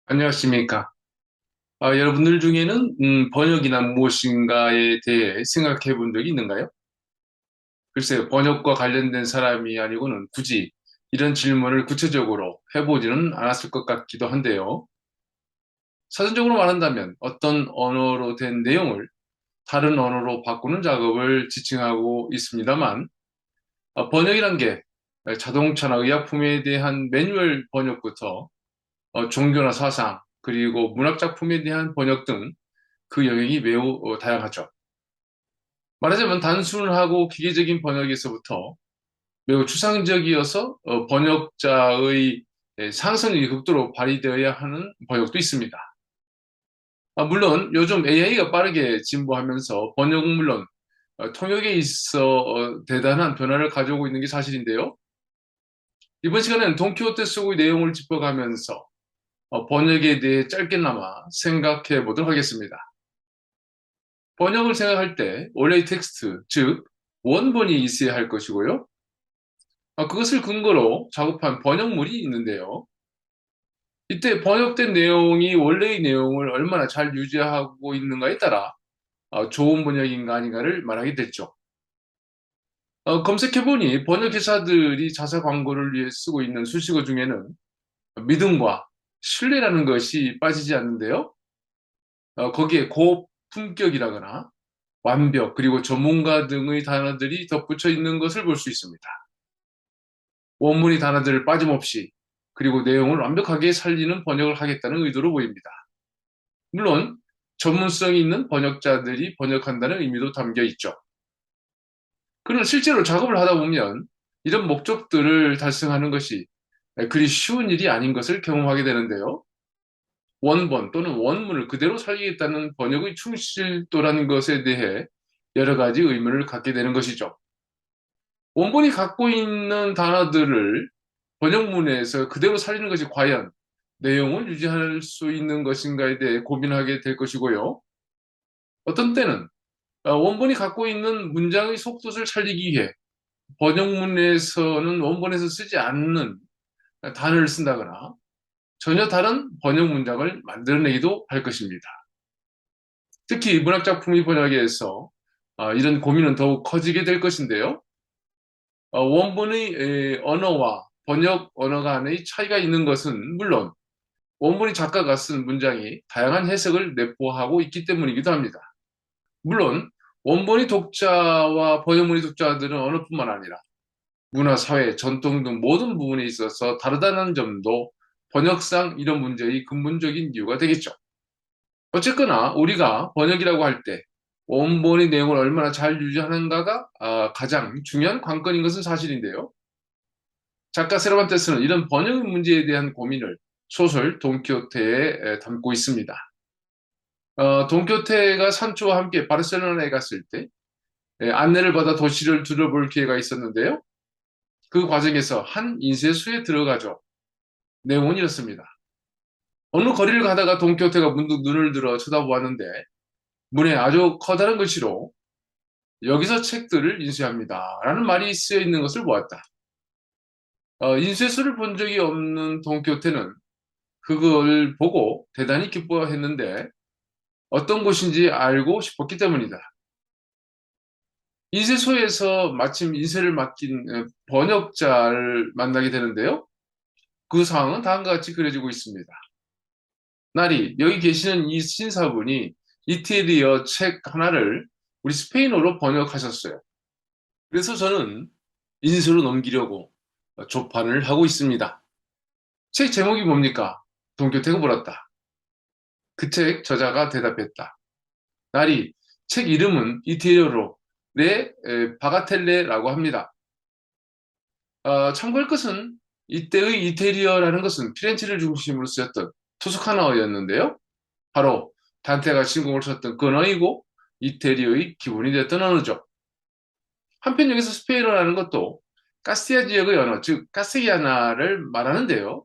안녕하십니까. 여러분들 중에는 번역이나 무엇인가에 대해 생각해 본 적이 있는가요? 글쎄요, 번역과 관련된 사람이 아니고는 굳이 이런 질문을 구체적으로 해보지는 않았을 것 같기도 한데요. 사전적으로 말한다면 어떤 언어로 된 내용을 다른 언어로 바꾸는 작업을 지칭하고 있습니다만, 번역이란 게 자동차나 의약품에 대한 매뉴얼 번역부터 종교나 사상, 그리고 문학작품에 대한 번역 등 그 영역이 매우 다양하죠. 말하자면 단순하고 기계적인 번역에서부터 매우 추상적이어서 번역자의 상상력이 극도로 발휘되어야 하는 번역도 있습니다. 물론 요즘 AI가 빠르게 진보하면서 번역은 물론 통역에 있어 대단한 변화를 가져오고 있는 게 사실인데요. 이번 시간에는 돈키호테 속의 내용을 짚어가면서 번역에 대해 짧게나마 생각해 보도록 하겠습니다. 번역을 생각할 때 원래의 텍스트, 즉 원본이 있어야 할 것이고요. 그것을 근거로 작업한 번역물이 있는데요. 이때 번역된 내용이 원래의 내용을 얼마나 잘 유지하고 있는가에 따라 좋은 번역인가 아닌가를 말하게 됐죠. 검색해보니 번역회사들이 자사 광고를 위해 쓰고 있는 수식어 중에는 믿음과 신뢰라는 것이 빠지지 않는데요. 거기에 고품격이라거나 완벽, 그리고 전문가 등의 단어들이 덧붙여 있는 것을 볼 수 있습니다. 원문의 단어들을 빠짐없이 그리고 내용을 완벽하게 살리는 번역을 하겠다는 의도로 보입니다. 물론 전문성이 있는 번역자들이 번역한다는 의미도 담겨 있죠. 그러나 실제로 작업을 하다 보면 이런 목적들을 달성하는 것이 그리 쉬운 일이 아닌 것을 경험하게 되는데요. 원본 또는 원문을 그대로 살리겠다는 번역의 충실도라는 것에 대해 여러 가지 의문을 갖게 되는 것이죠. 원본이 갖고 있는 단어들을 번역문에서 그대로 살리는 것이 과연 내용을 유지할 수 있는 것인가에 대해 고민하게 될 것이고요. 어떤 때는 원본이 갖고 있는 문장의 속뜻을 살리기 위해 번역문에서는 원본에서 쓰지 않는 단어를 쓴다거나 전혀 다른 번역 문장을 만들어내기도 할 것입니다. 특히 문학작품의 번역에서 이런 고민은 더욱 커지게 될 것인데요. 원본의 언어와 번역 언어 간의 차이가 있는 것은 물론 원본이 작가가 쓴 문장이 다양한 해석을 내포하고 있기 때문이기도 합니다. 물론 원본이 독자와 번역문의 독자들은 언어뿐만 아니라 문화, 사회, 전통 등 모든 부분에 있어서 다르다는 점도 번역상 이런 문제의 근본적인 이유가 되겠죠. 어쨌거나 우리가 번역이라고 할 때 원본의 내용을 얼마나 잘 유지하는가가 가장 중요한 관건인 것은 사실인데요. 작가 세르반테스는 이런 번역 문제에 대한 고민을 소설 돈키호테에 담고 있습니다. 돈키호테가 산초와 함께 바르셀로나에 갔을 때 안내를 받아 도시를 둘러볼 기회가 있었는데요. 그 과정에서 한 인쇄소에 들어가죠. 내용은 이렇습니다. 어느 거리를 가다가 돈키호테가 문득 눈을 들어 쳐다보았는데 문에 아주 커다란 글씨로 여기서 책들을 인쇄합니다. 라는 말이 쓰여 있는 것을 보았다. 인쇄소를 본 적이 없는 돈키호테는 그걸 보고 대단히 기뻐했는데 어떤 곳인지 알고 싶었기 때문이다. 인쇄소에서 마침 인쇄를 맡긴 번역자를 만나게 되는데요. 그 상황은 다음과 같이 그려지고 있습니다. 날이 여기 계시는 이 신사분이 이태리어 책 하나를 우리 스페인어로 번역하셨어요. 그래서 저는 인쇄로 넘기려고 조판을 하고 있습니다. 책 제목이 뭡니까? 돈키호테가 물었다. 그 책 저자가 대답했다. 날이 책 이름은 이태리어로 바가텔레라고 합니다. 참고할 것은 이때의 이태리어라는 것은 피렌체를 중심으로 쓰였던 토스카나어였는데요. 바로 단테가 신공을 썼던 그 언어이고 이태리어의 기본이 됐던 언어죠. 한편 여기서 스페인어라는 것도 카스티아 지역의 언어, 즉 카스티아나를 말하는데요.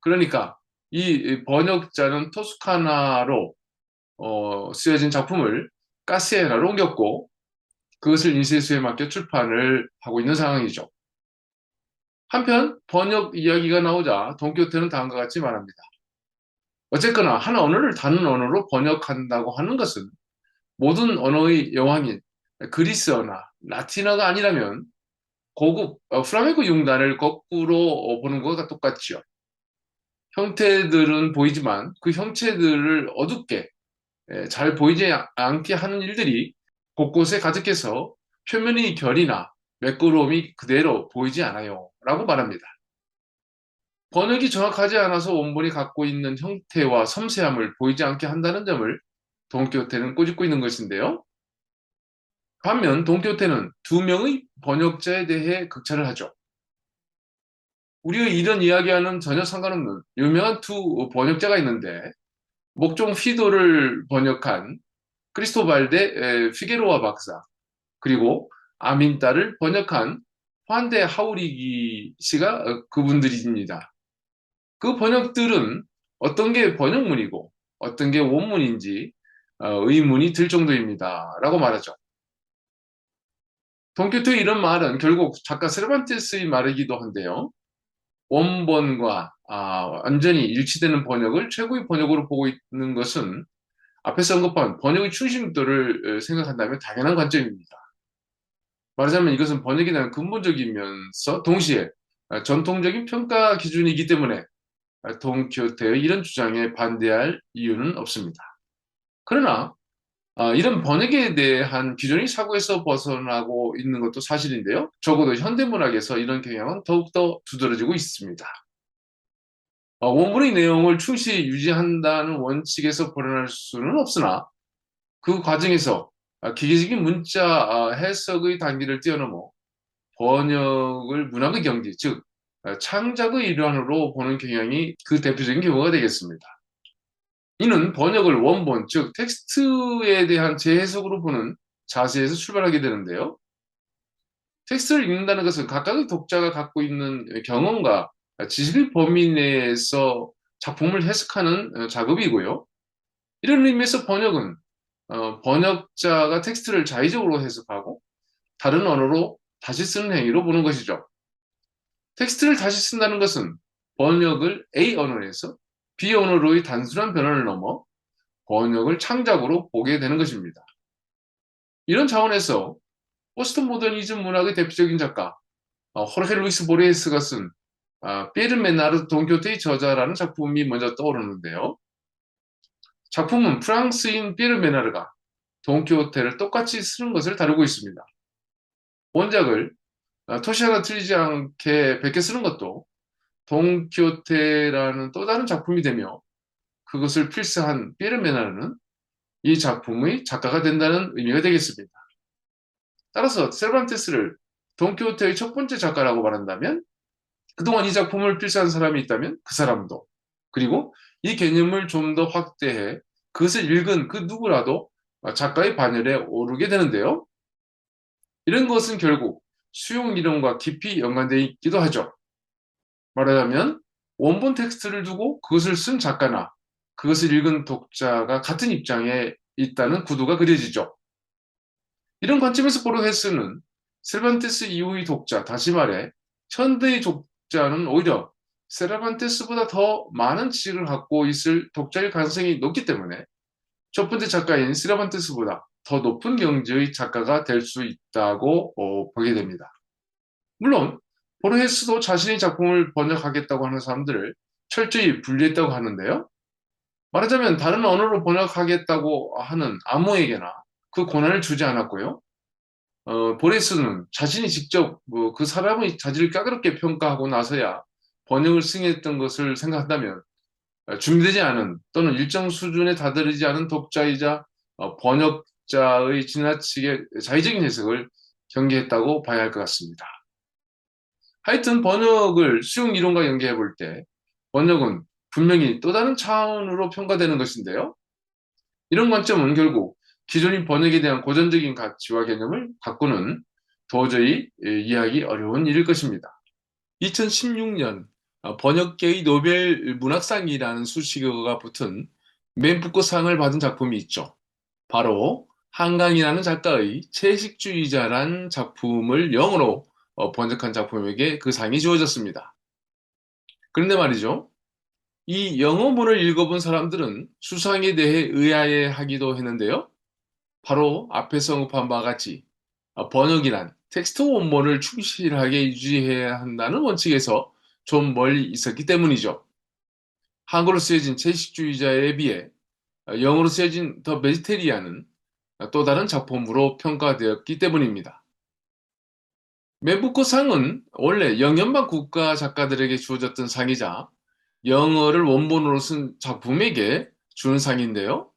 그러니까 이 번역자는 토스카나로 쓰여진 작품을 카스티아나로 옮겼고 그것을 인쇄소에 맡겨 출판을 하고 있는 상황이죠. 한편 번역 이야기가 나오자 돈키호테는 다음과 같이 말합니다. 어쨌거나 한 언어를 다른 언어로 번역한다고 하는 것은 모든 언어의 여왕인 그리스어나 라틴어가 아니라면 고급 플라멩코 융단을 거꾸로 보는 것과 똑같지요. 형태들은 보이지만 그 형체들을 어둡게 잘 보이지 않게 하는 일들이 곳곳에 가득해서 표면의 결이나 매끄러움이 그대로 보이지 않아요. 라고 말합니다. 번역이 정확하지 않아서 원본이 갖고 있는 형태와 섬세함을 보이지 않게 한다는 점을 돈키호테는 꼬집고 있는 것인데요. 반면 돈키호테는 두 명의 번역자에 대해 극찬을 하죠. 우리의 이런 이야기와는 전혀 상관없는 유명한 두 번역자가 있는데 목종 휘도를 번역한 크리스토발 데 피게로아 박사 그리고 아민따를 번역한 환데 하우리기 씨가 그분들입니다. 그 번역들은 어떤 게 번역문이고 어떤 게 원문인지 의문이 들 정도입니다. 라고 말하죠. 돈키호테의 이런 말은 결국 작가 세르반테스의 말이기도 한데요. 원본과 완전히 일치되는 번역을 최고의 번역으로 보고 있는 것은 앞에서 언급한 번역의 충실도를 생각한다면 당연한 관점입니다. 말하자면 이것은 번역에 대한 근본적이면서 동시에 전통적인 평가 기준이기 때문에 돈키호테의 이런 주장에 반대할 이유는 없습니다. 그러나 이런 번역에 대한 기존의 사고에서 벗어나고 있는 것도 사실인데요. 적어도 현대문학에서 이런 경향은 더욱더 두드러지고 있습니다. 원문의 내용을 충실히 유지한다는 원칙에서 벗어날 수는 없으나 그 과정에서 기계적인 문자 해석의 단계를 뛰어넘어 번역을 문학의 경지, 즉 창작의 일환으로 보는 경향이 그 대표적인 경우가 되겠습니다. 이는 번역을 원본, 즉 텍스트에 대한 재해석으로 보는 자세에서 출발하게 되는데요. 텍스트를 읽는다는 것은 각각의 독자가 갖고 있는 경험과 지식의 범위 내에서 작품을 해석하는 작업이고요. 이런 의미에서 번역은 번역자가 텍스트를 자의적으로 해석하고 다른 언어로 다시 쓰는 행위로 보는 것이죠. 텍스트를 다시 쓴다는 것은 번역을 A 언어에서 B 언어로의 단순한 변화를 넘어 번역을 창작으로 보게 되는 것입니다. 이런 차원에서 포스트 모더니즘 문학의 대표적인 작가 호르헤 루이스 보레스가 쓴 피에르 메나르 돈키호테의 저자라는 작품이 먼저 떠오르는데요. 작품은 프랑스인 피에르 메나르가 돈키호테를 똑같이 쓰는 것을 다루고 있습니다. 원작을 토시 하나 틀리지 않게 베껴 쓰는 것도 돈키호테라는 또 다른 작품이 되며 그것을 필사한 피에르 메나르는 이 작품의 작가가 된다는 의미가 되겠습니다. 따라서 세르반테스를 돈키호테의 첫 번째 작가라고 말한다면 그동안 이 작품을 필사한 사람이 있다면 그 사람도 그리고 이 개념을 좀 더 확대해 그것을 읽은 그 누구라도 작가의 반열에 오르게 되는데요. 이런 것은 결국 수용 이론과 깊이 연관되어 있기도 하죠. 말하자면 원본 텍스트를 두고 그것을 쓴 작가나 그것을 읽은 독자가 같은 입장에 있다는 구도가 그려지죠. 이런 관점에서 보르헤스는 세르반테스 이후의 독자, 다시 말해 현대의 독자는 오히려 세르반테스보다 더 많은 지식을 갖고 있을 독자일 가능성이 높기 때문에 첫 번째 작가인 세르반테스보다 더 높은 경지의 작가가 될 수 있다고 보게 됩니다. 물론 보르헤스도 자신의 작품을 번역하겠다고 하는 사람들을 철저히 분리했다고 하는데요. 말하자면 다른 언어로 번역하겠다고 하는 아무에게나 그 권한을 주지 않았고요. 보레스는 자신이 직접 그 사람의 자질을 까다롭게 평가하고 나서야 번역을 승인했던 것을 생각한다면 준비되지 않은 또는 일정 수준에 다다르지 않은 독자이자 번역자의 지나치게 자의적인 해석을 경계했다고 봐야 할 것 같습니다. 하여튼 번역을 수용 이론과 연계해 볼 때 번역은 분명히 또 다른 차원으로 평가되는 것인데요. 이런 관점은 결국 기존의 번역에 대한 고전적인 가치와 개념을 바꾸는 도저히 이해하기 어려운 일일 것입니다. 2016년 번역계의 노벨 문학상이라는 수식어가 붙은 맨부커상을 받은 작품이 있죠. 바로 한강이라는 작가의 채식주의자란 작품을 영어로 번역한 작품에게 그 상이 주어졌습니다. 그런데 말이죠. 이 영어문을 읽어본 사람들은 수상에 대해 의아해하기도 했는데요. 바로 앞에서 언급한 바와 같이 번역이란 텍스트 원본을 충실하게 유지해야 한다는 원칙에서 좀 멀리 있었기 때문이죠. 한글로 쓰여진 채식주의자에 비해 영어로 쓰여진 더 베지테리안은 또 다른 작품으로 평가되었기 때문입니다. 맨부커상은 원래 영연방 국가 작가들에게 주어졌던 상이자 영어를 원본으로 쓴 작품에게 주는 상인데요.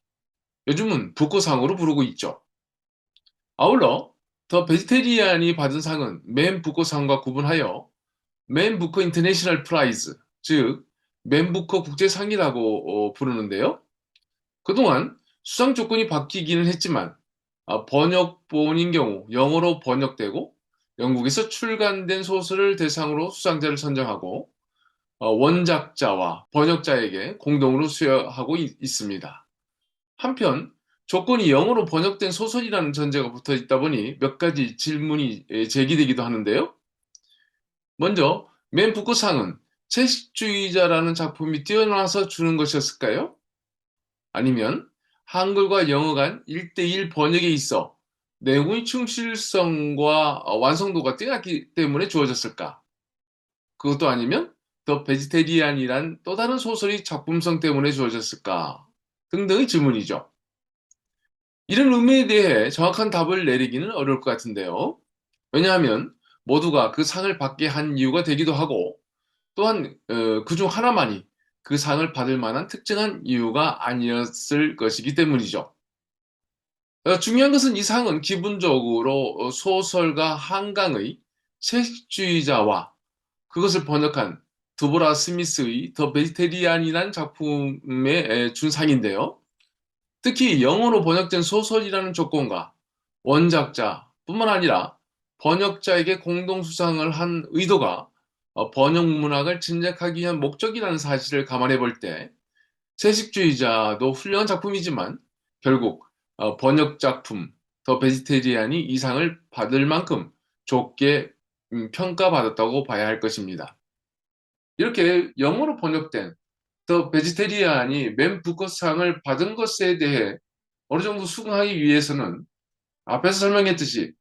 요즘은 부커상으로 부르고 있죠. 아울러 더 베지테리안이 받은 상은 맨 부커상과 구분하여 맨 부커 인터내셔널 프라이즈, 즉 맨 부커 국제상이라고 부르는데요. 그동안 수상 조건이 바뀌기는 했지만 번역본인 경우 영어로 번역되고 영국에서 출간된 소설을 대상으로 수상자를 선정하고 원작자와 번역자에게 공동으로 수여하고 있습니다. 한편 조건이 영어로 번역된 소설이라는 전제가 붙어 있다 보니 몇 가지 질문이 제기되기도 하는데요. 먼저 맨 북구상은 채식주의자라는 작품이 뛰어나서 주는 것이었을까요? 아니면 한글과 영어 간 1대1 번역에 있어 내용의 충실성과 완성도가 뛰어났기 때문에 주어졌을까? 그것도 아니면 더 베지테리안이란 또 다른 소설이 작품성 때문에 주어졌을까? 등등의 질문이죠. 이런 의미에 대해 정확한 답을 내리기는 어려울 것 같은데요. 왜냐하면 모두가 그 상을 받게 한 이유가 되기도 하고 또한 그중 하나만이 그 상을 받을 만한 특정한 이유가 아니었을 것이기 때문이죠. 중요한 것은 이 상은 기본적으로 소설가 한강의 채식주의자와 그것을 번역한 드보라 스미스의 더 베지테리안이라는 작품에 준 상인데요. 특히 영어로 번역된 소설이라는 조건과 원작자뿐만 아니라 번역자에게 공동 수상을 한 의도가 번역 문학을 진작하기 위한 목적이라는 사실을 감안해 볼 때 채식주의자도 훌륭한 작품이지만 결국 번역 작품 더 베지테리안이 이 상을 받을 만큼 좋게 평가받았다고 봐야 할 것입니다. 이렇게 영어로 번역된 더 베지테리안이 맨 부커상을 받은 것에 대해 어느 정도 수긍하기 위해서는 앞에서 설명했듯이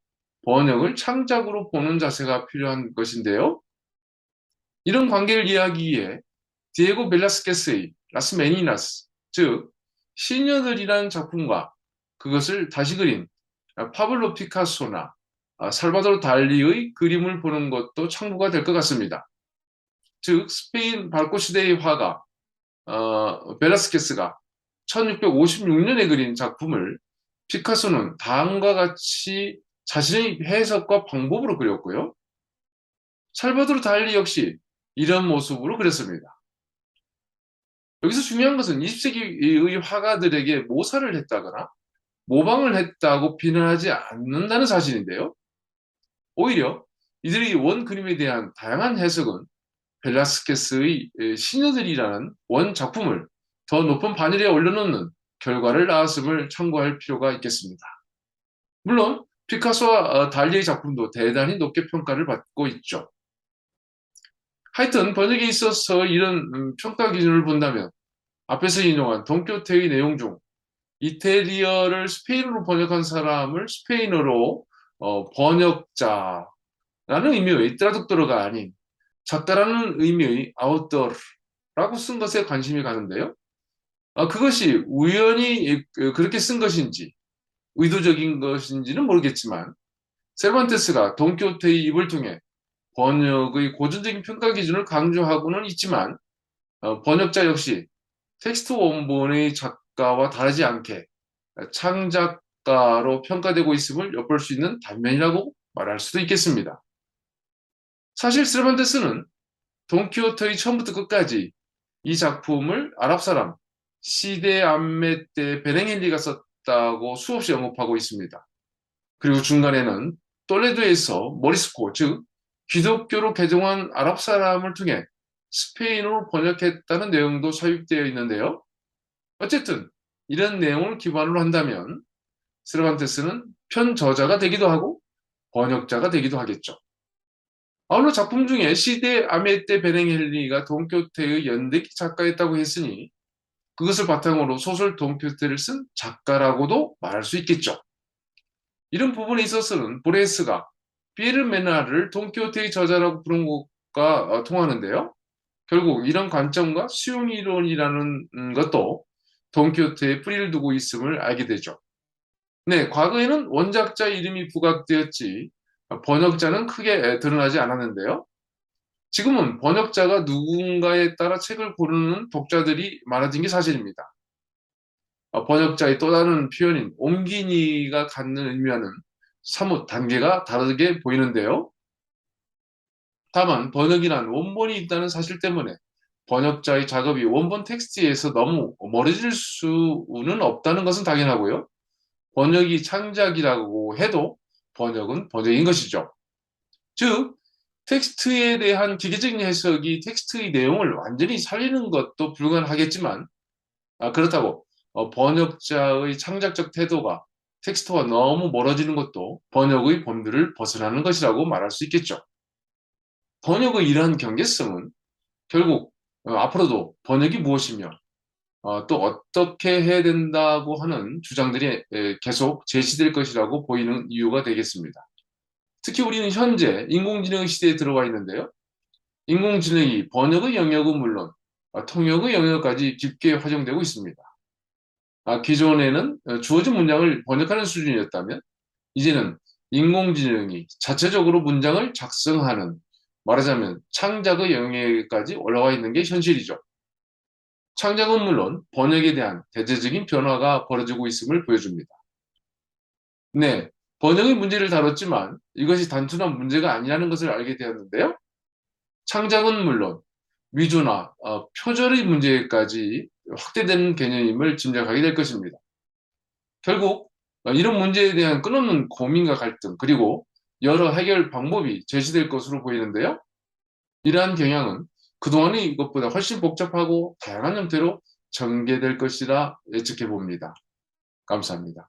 번역을 창작으로 보는 자세가 필요한 것인데요. 이런 관계를 이해하기 위해 디에고 벨라스케스의 라스 메니나스, 즉 시녀들이라는 작품과 그것을 다시 그린 파블로 피카소나 살바도르 달리의 그림을 보는 것도 참고가 될 것 같습니다. 즉 스페인 바로크 시대의 화가 벨라스케스가 1656년에 그린 작품을 피카소는 다음과 같이 자신의 해석과 방법으로 그렸고요. 살바도르 달리 역시 이런 모습으로 그렸습니다. 여기서 중요한 것은 20세기의 화가들에게 모사를 했다거나 모방을 했다고 비난하지 않는다는 사실인데요. 오히려 이들의 원 그림에 대한 다양한 해석은 벨라스케스의 시녀들이라는 원 작품을 더 높은 반열에 올려놓는 결과를 낳았음을 참고할 필요가 있겠습니다. 물론 피카소와 달리의 작품도 대단히 높게 평가를 받고 있죠. 하여튼 번역에 있어서 이런 평가 기준을 본다면 앞에서 인용한 돈키호테의 내용 중 이태리어를 스페인어로 번역한 사람을 스페인어로 번역자라는 의미의 트라둑토르가 아닌 작가라는 의미의 아우터라고 쓴 것에 관심이 가는데요. 그것이 우연히 그렇게 쓴 것인지 의도적인 것인지는 모르겠지만 세르반테스가 돈키호테의 입을 통해 번역의 고전적인 평가 기준을 강조하고는 있지만 번역자 역시 텍스트 원본의 작가와 다르지 않게 창작가로 평가되고 있음을 엿볼 수 있는 단면이라고 말할 수도 있겠습니다. 사실 세르반테스는 돈키호테의 처음부터 끝까지 이 작품을 아랍 사람 시데 암메 때 베랭엘리가 썼다고 수없이 언급하고 있습니다. 그리고 중간에는 톨레도에서 모리스코, 즉 기독교로 개종한 아랍 사람을 통해 스페인어로 번역했다는 내용도 삽입되어 있는데요. 어쨌든 이런 내용을 기반으로 한다면 세르반테스는 편저자가 되기도 하고 번역자가 되기도 하겠죠. 아울러 작품 중에 시대 아메떼 베랭헬리가 돈키호테의 연대기 작가였다고 했으니 그것을 바탕으로 소설 돈키호테를 쓴 작가라고도 말할 수 있겠죠. 이런 부분에 있어서는 보레스가 피에르 메나를 돈키호테의 저자라고 부른 것과 통하는데요. 결국 이런 관점과 수용이론이라는 것도 돈키호테에 뿌리를 두고 있음을 알게 되죠. 네, 과거에는 원작자 이름이 부각되었지 번역자는 크게 드러나지 않았는데요. 지금은 번역자가 누군가에 따라 책을 고르는 독자들이 많아진 게 사실입니다. 번역자의 또 다른 표현인 옮기니가 갖는 의미와는 사뭇 단계가 다르게 보이는데요. 다만 번역이란 원본이 있다는 사실 때문에 번역자의 작업이 원본 텍스트에서 너무 멀어질 수는 없다는 것은 당연하고요. 번역이 창작이라고 해도 번역은 번역인 것이죠. 즉, 텍스트에 대한 기계적인 해석이 텍스트의 내용을 완전히 살리는 것도 불가능하겠지만, 그렇다고 번역자의 창작적 태도가 텍스트와 너무 멀어지는 것도 번역의 본질을 벗어나는 것이라고 말할 수 있겠죠. 번역의 이러한 경계성은 결국 앞으로도 번역이 무엇이며 또 어떻게 해야 된다고 하는 주장들이 계속 제시될 것이라고 보이는 이유가 되겠습니다. 특히 우리는 현재 인공지능 시대에 들어와 있는데요. 인공지능이 번역의 영역은 물론 통역의 영역까지 깊게 활용되고 있습니다. 기존에는 주어진 문장을 번역하는 수준이었다면 이제는 인공지능이 자체적으로 문장을 작성하는 말하자면 창작의 영역까지 올라와 있는 게 현실이죠. 창작은 물론 번역에 대한 대대적인 변화가 벌어지고 있음을 보여줍니다. 네, 번역의 문제를 다뤘지만 이것이 단순한 문제가 아니라는 것을 알게 되었는데요. 창작은 물론 위조나 표절의 문제까지 확대되는 개념임을 짐작하게 될 것입니다. 결국 이런 문제에 대한 끊없는 고민과 갈등 그리고 여러 해결 방법이 제시될 것으로 보이는데요. 이러한 경향은 그동안의 이것보다 훨씬 복잡하고 다양한 형태로 전개될 것이라 예측해 봅니다. 감사합니다.